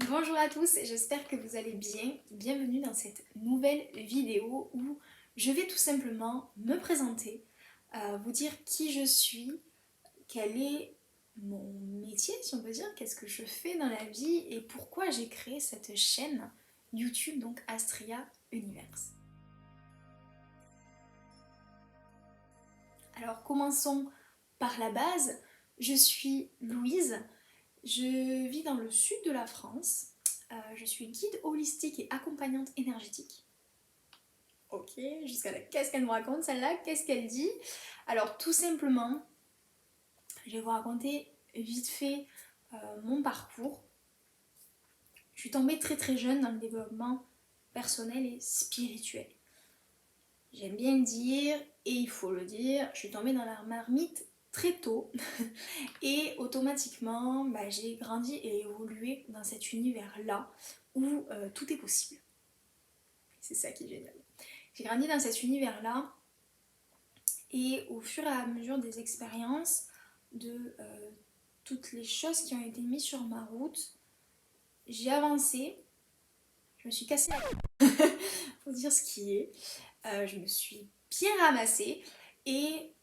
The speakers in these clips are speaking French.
Bonjour à tous, j'espère que vous allez bien. Bienvenue dans cette nouvelle vidéo où je vais tout simplement me présenter, vous dire qui je suis, quel est mon métier si on peut dire, qu'est-ce que je fais dans la vie et pourquoi j'ai créé cette chaîne YouTube, donc Astria Universe. Alors commençons par la base, je suis Louise, je vis dans le sud de la France. Je suis guide holistique et accompagnante énergétique. Ok, jusqu'à là, qu'est-ce qu'elle me raconte celle-là? Qu'est-ce qu'elle dit? Alors tout simplement, je vais vous raconter vite fait mon parcours. Je suis tombée très très jeune dans le développement personnel et spirituel. J'aime bien le dire et il faut le dire, je suis tombée dans la marmite très tôt et automatiquement j'ai grandi et évolué dans cet univers-là où tout est possible. C'est ça qui est génial. J'ai grandi dans cet univers-là et au fur et à mesure des expériences, de toutes les choses qui ont été mises sur ma route, j'ai avancé, je me suis cassée la gueule, faut dire ce qui est. Je me suis bien ramassée et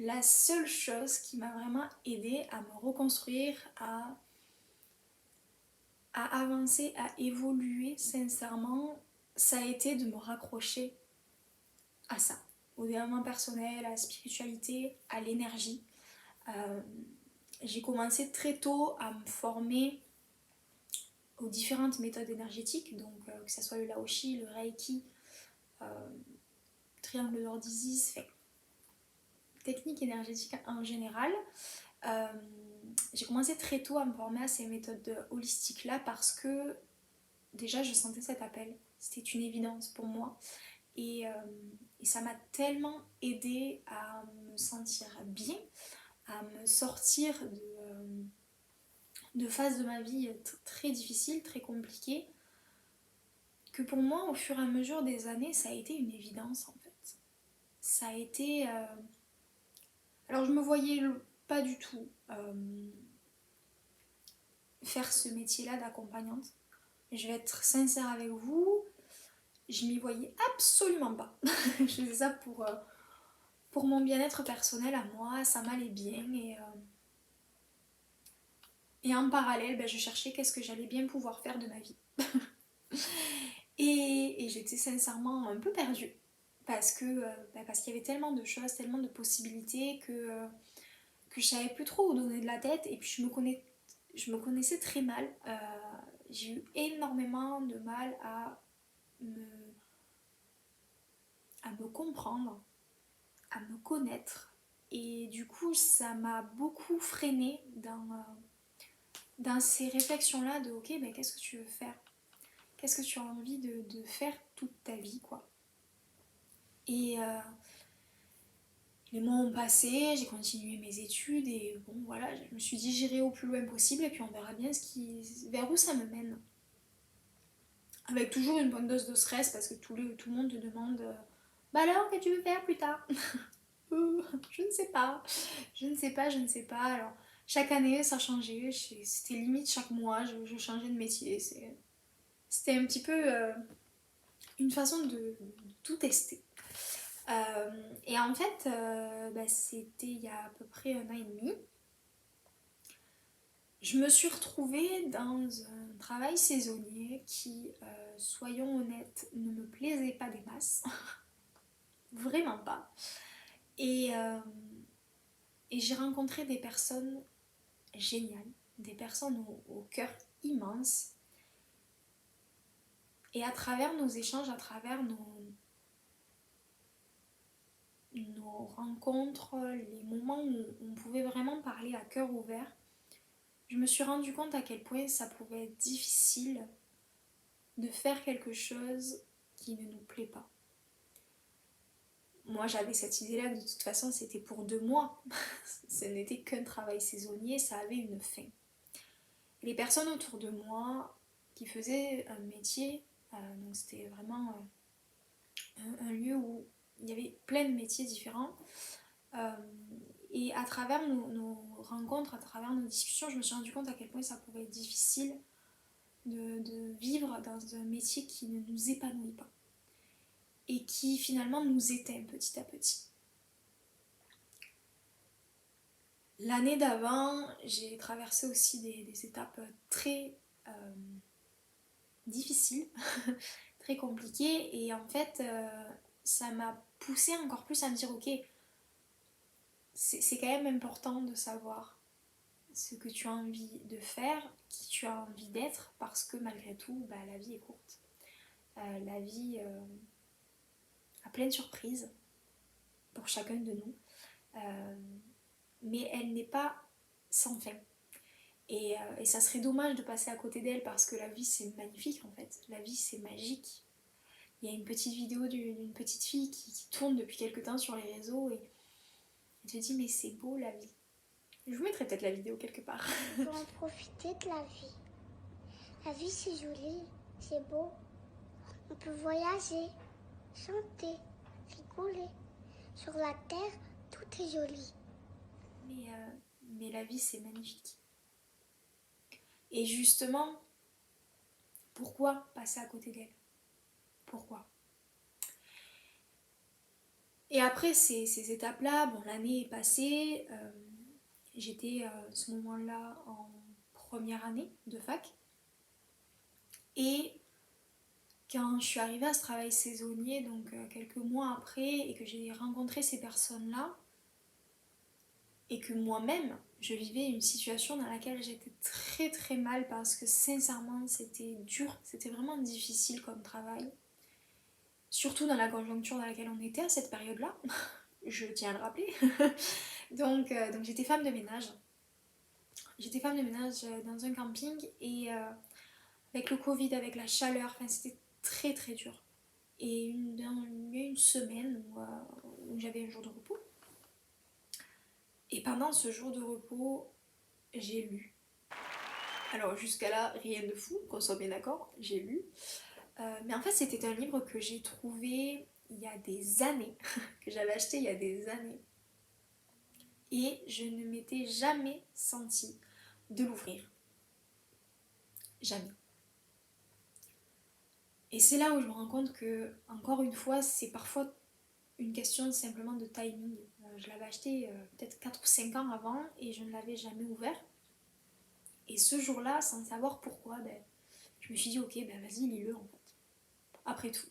la seule chose qui m'a vraiment aidée à me reconstruire, à avancer, à évoluer sincèrement, ça a été de me raccrocher à ça, au développement personnel, à la spiritualité, à l'énergie. Euh, j'ai commencé très tôt à me former aux différentes méthodes énergétiques, donc que ce soit le Laoshi, le Reiki, euh, triangle d'or d'Isis, fait, technique énergétique en général. Euh, j'ai commencé très tôt à me former à ces méthodes holistiques là parce que déjà je sentais cet appel, c'était une évidence pour moi et ça m'a tellement aidé à me sentir bien, à me sortir de phases de ma vie très difficiles, très compliquées, que pour moi, au fur et à mesure des années, ça a été une évidence en fait. Ça a été. Alors je me voyais pas du tout faire ce métier-là d'accompagnante. Je vais être sincère avec vous, je m'y voyais absolument pas. Je faisais ça pour mon bien-être personnel à moi, ça m'allait bien et en parallèle, je cherchais qu'est-ce que j'allais bien pouvoir faire de ma vie. Et j'étais sincèrement un peu perdue parce qu'il y avait tellement de choses, tellement de possibilités que je savais plus trop où donner de la tête et puis je me connaissais très mal. J'ai eu énormément de mal me, à me comprendre, à me connaître et du coup ça m'a beaucoup freinée dans ces réflexions-là de ok, qu'est-ce que tu veux faire? Qu'est-ce que tu as envie de faire toute ta vie quoi? Et les mois ont passé, j'ai continué mes études et bon voilà, je me suis dit j'irai au plus loin possible et puis on verra bien vers où ça me mène. Avec toujours une bonne dose de stress parce que tout le monde te demande bah alors, qu'est-ce que tu veux faire plus tard? Je ne sais pas, je ne sais pas, je ne sais pas. Alors, chaque année ça changeait, c'était limite chaque mois je changeais de métier. C'était un petit peu une façon de tout tester. Et en fait, c'était il y a à peu près un an et demi. Je me suis retrouvée dans un travail saisonnier qui, soyons honnêtes, ne me plaisait pas des masses. Vraiment pas. Et, euh, et j'ai rencontré des personnes géniales, des personnes au cœur immense. Et à travers nos échanges, à travers nos rencontres, les moments où on pouvait vraiment parler à cœur ouvert, je me suis rendu compte à quel point ça pouvait être difficile de faire quelque chose qui ne nous plaît pas. Moi j'avais cette idée-là que de toute façon c'était pour 2 mois. Ce n'était qu'un travail saisonnier, ça avait une fin. Et les personnes autour de moi qui faisaient un métier, donc c'était vraiment un lieu où il y avait plein de métiers différents. Euh, et à travers nos rencontres, à travers nos discussions, je me suis rendu compte à quel point ça pouvait être difficile de vivre dans un métier qui ne nous épanouit pas et qui finalement nous éteint petit à petit. L'année d'avant, j'ai traversé aussi des étapes très difficiles, très compliquées, et en fait, ça m'a poussée encore plus à me dire, ok, c'est quand même important de savoir ce que tu as envie de faire, qui tu as envie d'être, parce que malgré tout, bah, la vie est courte. La vie a plein de surprises pour chacun de nous, mais elle n'est pas sans fin. Et ça serait dommage de passer à côté d'elle parce que la vie c'est magnifique en fait, la vie c'est magique. Il y a une petite vidéo d'une petite fille qui tourne depuis quelque temps sur les réseaux et elle te dit mais c'est beau la vie. Je vous mettrai peut-être la vidéo quelque part. Il faut en profiter de la vie. La vie c'est joli, c'est beau. On peut voyager, chanter, rigoler. Sur la terre, tout est joli. Mais la vie c'est magnifique. Et justement, pourquoi passer à côté d'elle? Pourquoi? Et après ces étapes-là, bon, l'année est passée, j'étais à ce moment-là en première année de fac. Et quand je suis arrivée à ce travail saisonnier, donc quelques mois après, et que j'ai rencontré ces personnes-là, et que moi-même, je vivais une situation dans laquelle j'étais très très mal parce que sincèrement, c'était dur, c'était vraiment difficile comme travail. Surtout dans la conjoncture dans laquelle on était à cette période-là, je tiens à le rappeler. donc j'étais femme de ménage. J'étais femme de ménage dans un camping et avec le Covid, avec la chaleur, c'était très très dur. Et il y a une semaine où j'avais un jour de repos. Et pendant ce jour de repos, j'ai lu. Alors jusqu'à là, rien de fou, qu'on soit bien d'accord, j'ai lu. Mais en fait, c'était un livre que j'ai trouvé il y a des années, que j'avais acheté il y a des années. Et je ne m'étais jamais sentie de l'ouvrir. Jamais. Et c'est là où je me rends compte que, encore une fois, c'est parfois une question simplement de timing. Je l'avais acheté peut-être 4 ou 5 ans avant et je ne l'avais jamais ouvert. Et ce jour-là, sans savoir pourquoi, je me suis dit, ok, vas-y, lis-le en fait. Après tout.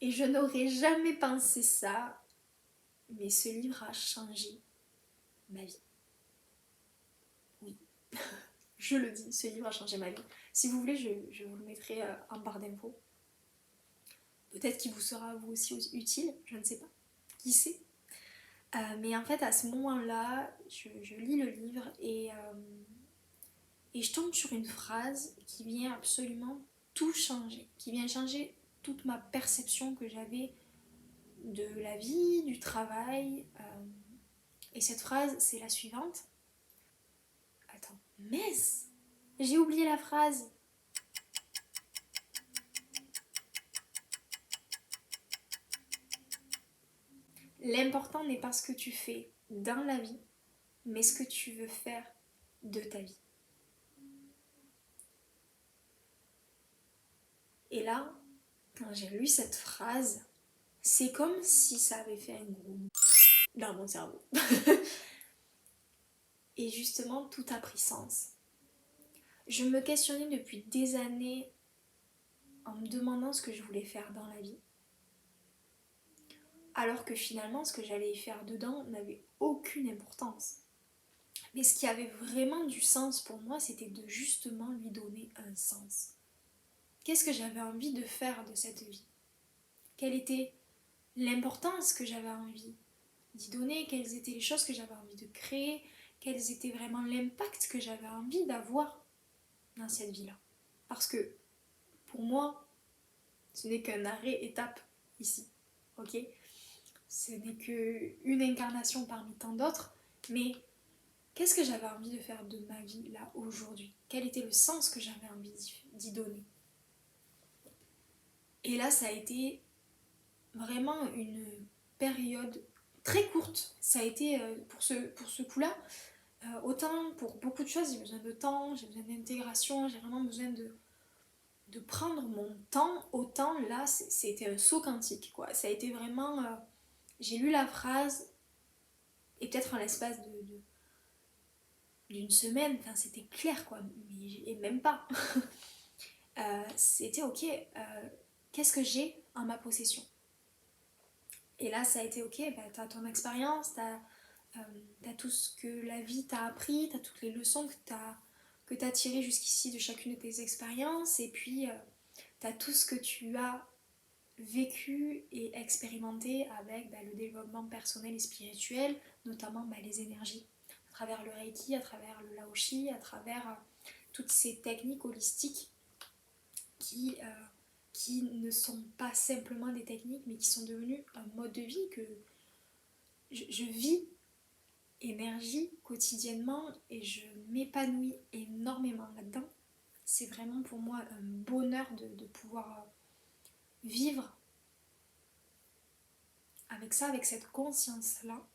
Et je n'aurais jamais pensé ça, mais ce livre a changé ma vie. Oui, je le dis, ce livre a changé ma vie. Si vous voulez, je vous le mettrai en barre d'infos. Peut-être qu'il vous sera vous aussi utile, je ne sais pas. Qui sait? Mais en fait, à ce moment-là, je lis le livre et je tombe sur une phrase qui vient absolument tout changer, qui vient changer toute ma perception que j'avais de la vie, du travail. Et cette phrase, c'est la suivante. Attends, mince, j'ai oublié la phrase. L'important n'est pas ce que tu fais dans la vie, mais ce que tu veux faire de ta vie. Et là, quand j'ai lu cette phrase, c'est comme si ça avait fait un gros dans mon cerveau. Et justement, tout a pris sens. Je me questionnais depuis des années en me demandant ce que je voulais faire dans la vie. Alors que finalement, ce que j'allais y faire dedans n'avait aucune importance. Mais ce qui avait vraiment du sens pour moi, c'était de justement lui donner un sens. Qu'est-ce que j'avais envie de faire de cette vie? Quelle était l'importance que j'avais envie d'y donner? Quelles étaient les choses que j'avais envie de créer? Quels était vraiment l'impact que j'avais envie d'avoir dans cette vie-là? Parce que pour moi, ce n'est qu'un arrêt-étape ici, ok? Ce n'est qu'une incarnation parmi tant d'autres, mais qu'est-ce que j'avais envie de faire de ma vie là aujourd'hui? Quel était le sens que j'avais envie d'y donner? Et là, ça a été vraiment une période très courte. Ça a été, pour ce coup-là, Autant pour beaucoup de choses, j'ai besoin de temps, j'ai besoin d'intégration, j'ai vraiment besoin de prendre mon temps. Autant là, c'était un saut quantique, quoi. Ça a été vraiment... j'ai lu la phrase, et peut-être en l'espace d'une semaine, enfin c'était clair, quoi. Et même pas. C'était ok, qu'est-ce que j'ai en ma possession? Et là, ça a été ok, bah, t'as ton expérience, t'as tout ce que la vie t'a appris, t'as toutes les leçons que t'as tirées jusqu'ici de chacune de tes expériences, et puis t'as tout ce que tu as vécu et expérimenté avec le développement personnel et spirituel, notamment les énergies, à travers le Reiki, à travers le Laoshi, à travers toutes ces techniques holistiques qui, qui ne sont pas simplement des techniques, mais qui sont devenues un mode de vie que je vis énergie quotidiennement et je m'épanouis énormément là-dedans. C'est vraiment pour moi un bonheur de pouvoir vivre avec ça, avec cette conscience-là.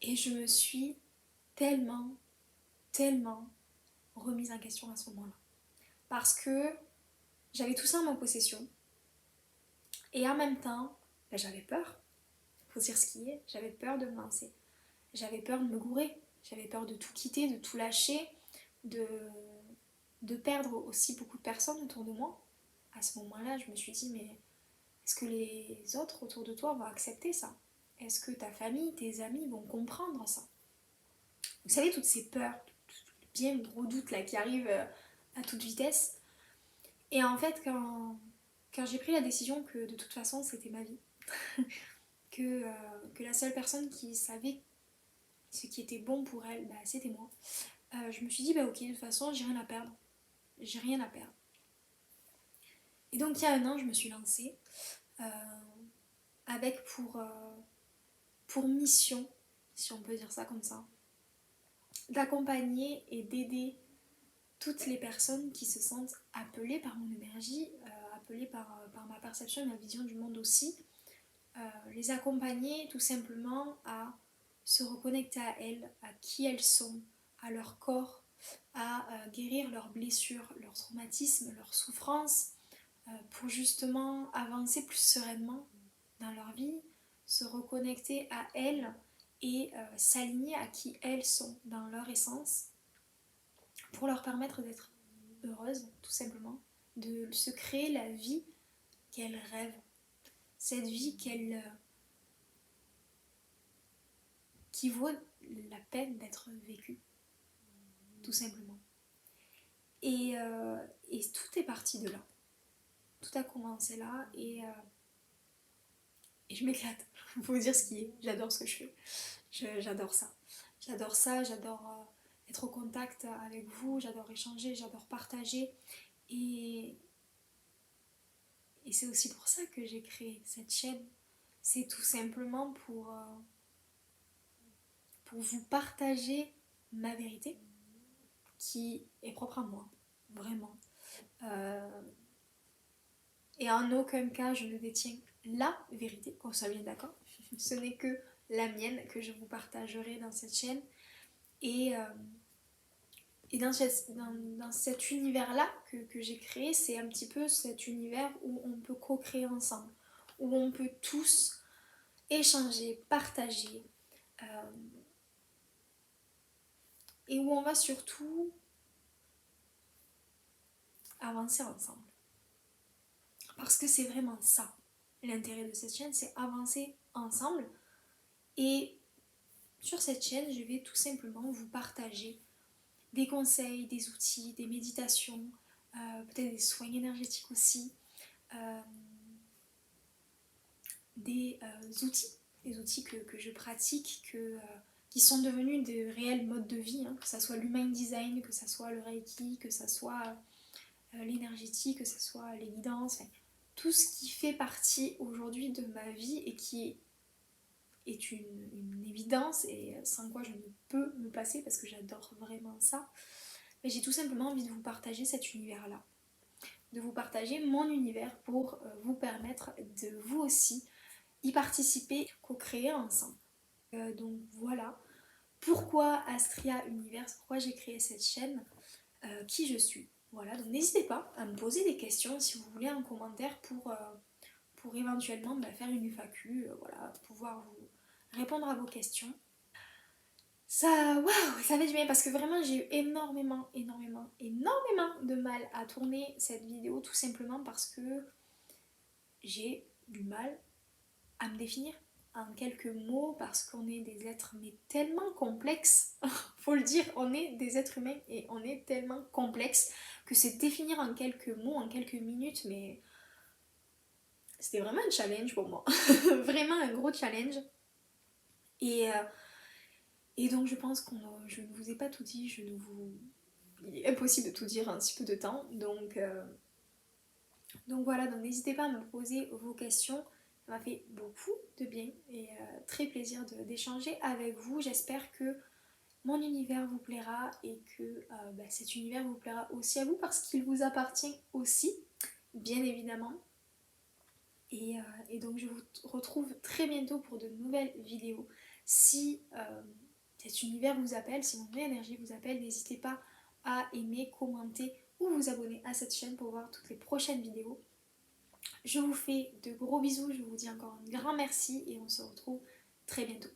Et je me suis tellement, tellement remise en question à ce moment-là. Parce que j'avais tout ça en ma possession. Et en même temps, j'avais peur. Faut dire ce qui est. J'avais peur de me lancer. J'avais peur de me gourer. J'avais peur de tout quitter, de tout lâcher, de, de perdre aussi beaucoup de personnes autour de moi. À ce moment-là, je me suis dit, mais est-ce que les autres autour de toi vont accepter ça? Est-ce que ta famille, tes amis vont comprendre ça? Vous savez, toutes ces peurs, bien gros doutes là qui arrivent à toute vitesse. Et en fait, quand j'ai pris la décision que de toute façon c'était ma vie, que la seule personne qui savait ce qui était bon pour elle, c'était moi, je me suis dit, ok, de toute façon, j'ai rien à perdre. J'ai rien à perdre. Et donc, il y a un an, je me suis lancée euh, avec pour mission, si on peut dire ça comme ça, d'accompagner et d'aider toutes les personnes qui se sentent appelées par mon énergie, appelées par ma perception et ma vision du monde aussi, les accompagner tout simplement à se reconnecter à elles, à qui elles sont, à leur corps, à guérir leurs blessures, leurs traumatismes, leurs souffrances, pour justement avancer plus sereinement dans leur vie, se reconnecter à elles et s'aligner à qui elles sont dans leur essence, pour leur permettre d'être heureuses, tout simplement, de se créer la vie qu'elles rêvent, cette vie qui vaut la peine d'être vécue, tout simplement. Et tout est parti de là. Tout a commencé là et je m'éclate. Il faut dire ce qui est. J'adore ce que je fais. J'adore ça. J'adore ça, j'adore être au contact avec vous, j'adore échanger, j'adore partager. Et, et c'est aussi pour ça que j'ai créé cette chaîne. C'est tout simplement pour vous partager ma vérité qui est propre à moi, vraiment. Euh, et en aucun cas je ne détiens la vérité, qu'on soit bien d'accord. Ce n'est que la mienne que je vous partagerai dans cette chaîne. Et, dans cet univers-là que j'ai créé, c'est un petit peu cet univers où on peut co-créer ensemble, où on peut tous échanger, partager, euh, et où on va surtout avancer ensemble. Parce que c'est vraiment ça, l'intérêt de cette chaîne, c'est avancer ensemble. Et sur cette chaîne, je vais tout simplement vous partager des conseils, des outils, des méditations, peut-être des soins énergétiques aussi, euh, des outils que je pratique, qui sont devenus de réels modes de vie, hein, que ce soit l'human design, que ce soit le reiki, que ce soit l'énergétique, que ce soit les guidances, enfin, tout ce qui fait partie aujourd'hui de ma vie et qui est une évidence et sans quoi je ne peux me passer parce que j'adore vraiment ça. Mais j'ai tout simplement envie de vous partager cet univers-là, de vous partager mon univers pour vous permettre de vous aussi y participer, co-créer ensemble. Donc voilà. Pourquoi Astria Universe, pourquoi j'ai créé cette chaîne, qui je suis. Voilà, donc n'hésitez pas à me poser des questions si vous voulez en commentaire pour éventuellement faire une FAQ, voilà, pouvoir vous répondre à vos questions. Ça, waouh, ça fait du bien parce que vraiment j'ai eu énormément de mal à tourner cette vidéo tout simplement parce que j'ai du mal à me définir en quelques mots parce qu'on est des êtres mais tellement complexes, faut le dire, on est des êtres humains et on est tellement complexes que c'est définir en quelques mots, en quelques minutes, mais c'était vraiment un challenge pour moi, vraiment un gros challenge. Et, euh, et donc je pense que je ne vous ai pas tout dit, il est impossible de tout dire en si peu de temps, donc voilà, donc n'hésitez pas à me poser vos questions. Ça m'a fait beaucoup de bien et très plaisir d'échanger avec vous. J'espère que mon univers vous plaira et que cet univers vous plaira aussi à vous parce qu'il vous appartient aussi, bien évidemment. Et donc je vous retrouve très bientôt pour de nouvelles vidéos. Si cet univers vous appelle, si mon énergie vous appelle, n'hésitez pas à aimer, commenter ou vous abonner à cette chaîne pour voir toutes les prochaines vidéos. Je vous fais de gros bisous, je vous dis encore un grand merci et on se retrouve très bientôt.